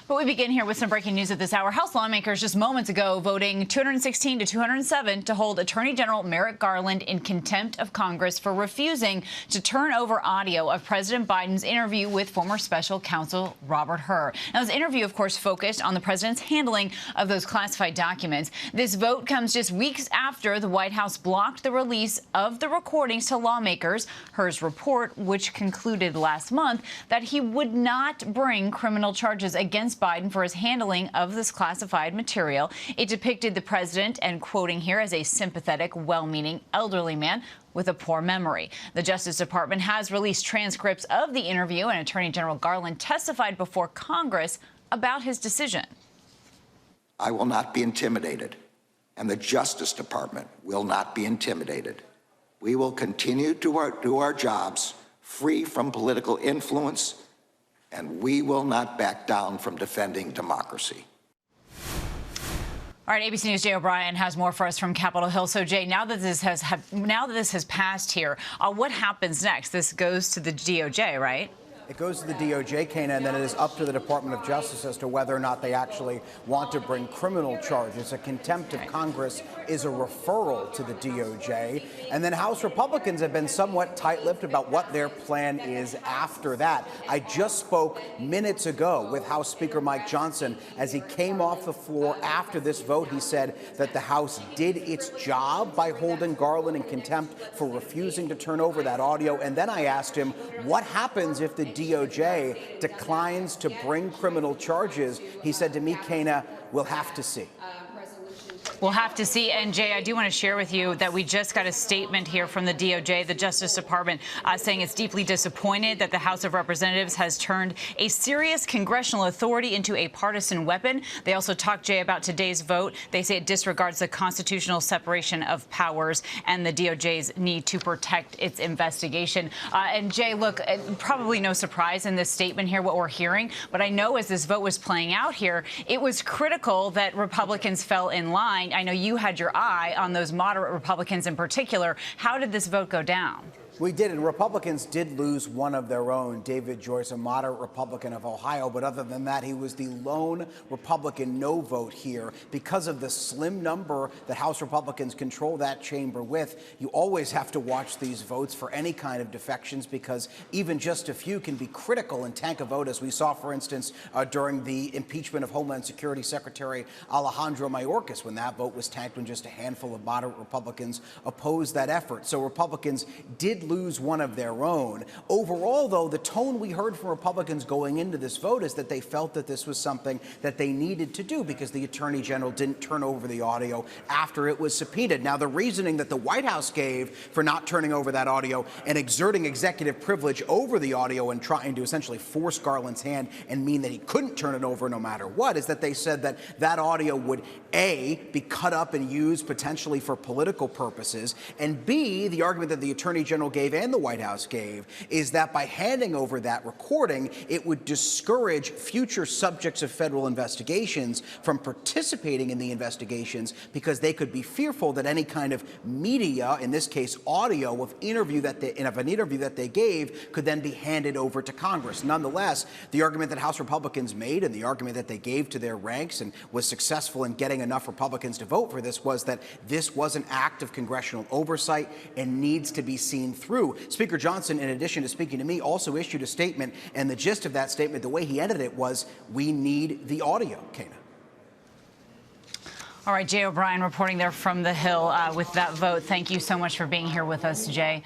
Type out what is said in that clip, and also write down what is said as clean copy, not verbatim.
But we begin here with some breaking news at this hour. House lawmakers just moments ago voting 216 to 207 to hold Attorney General Merrick Garland in contempt of Congress for refusing to turn over audio of President Biden's interview with former special counsel Robert Hur. Now, this interview, of course, focused on the president's handling of those classified documents. This vote comes just weeks after the White House blocked the release of the recordings to lawmakers. Hur's report, which concluded last month that he would not bring criminal charges against Biden for his handling of this classified material. It depicted the president, and quoting here, as a sympathetic, well-meaning elderly man with a poor memory. The Justice Department has released transcripts of the interview, and Attorney General Garland testified before Congress about his decision. I will not be intimidated, and the Justice Department will not be intimidated. We will continue to do our jobs free from political influence, and we will not back down from defending democracy. All right, ABC News' Jay O'Brien has more for us from Capitol Hill. So, Jay, now that this has passed here, what happens next? This goes to the DOJ, right? It goes to the DOJ, Kana, and then it is up to the Department of Justice as to whether or not they actually want to bring criminal charges. A contempt of Congress is a referral to the DOJ. And then House Republicans have been somewhat tight-lipped about what their plan is after that. I just spoke minutes ago with House Speaker Mike Johnson. As he came off the floor after this vote, he said that the House did its job by holding Garland in contempt for refusing to turn over that audio. And then I asked him, what happens if the DOJ declines to bring criminal charges? He said to me, Kana, we'll have to see. We'll have to see. And, Jay, I do want to share with you that we just got a statement here from the DOJ, the Justice Department, saying it's deeply disappointed that the House of Representatives has turned a serious congressional authority into a partisan weapon. They also talked, Jay, about today's vote. They say it disregards the constitutional separation of powers and the DOJ's need to protect its investigation. And, Jay, look, probably no surprise in this statement here what we're hearing. But I know as this vote was playing out here, it was critical that Republicans fell in line. I know you had your eye on those moderate Republicans in particular. How did this vote go down? We did, and Republicans did lose one of their own, David Joyce, a moderate Republican of Ohio. But other than that, he was the lone Republican no vote here. Because of the slim number that House Republicans control that chamber with, you always have to watch these votes for any kind of defections, because even just a few can be critical and tank a vote, as we saw, for instance, during the impeachment of Homeland Security Secretary Alejandro Mayorkas, when that vote was tanked when just a handful of moderate Republicans opposed that effort. So Republicans did lose one of their own. Overall, though, the tone we heard from Republicans going into this vote is that they felt that this was something that they needed to do because the Attorney General didn't turn over the audio after it was subpoenaed. Now, the reasoning that the White House gave for not turning over that audio and exerting executive privilege over the audio and trying to essentially force Garland's hand and mean that he couldn't turn it over no matter what is that they said that that audio would, A, be cut up and used potentially for political purposes, and B, the argument that the Attorney General gave and the White House gave is that by handing over that recording, it would discourage future subjects of federal investigations from participating in the investigations because they could be fearful that any kind of media, in this case audio of an interview that they gave, could then be handed over to Congress. Nonetheless, the argument that House Republicans made and the argument that they gave to their ranks and was successful in getting enough Republicans to vote for this was that this was an act of congressional oversight and needs to be seen through. Speaker Johnson, in addition to speaking to me, also issued a statement, and the gist of that statement, the way he ended it, was, we need the audio, Kana. All right, Jay O'Brien reporting there from the Hill with that vote. Thank you so much for being here with us, Jay.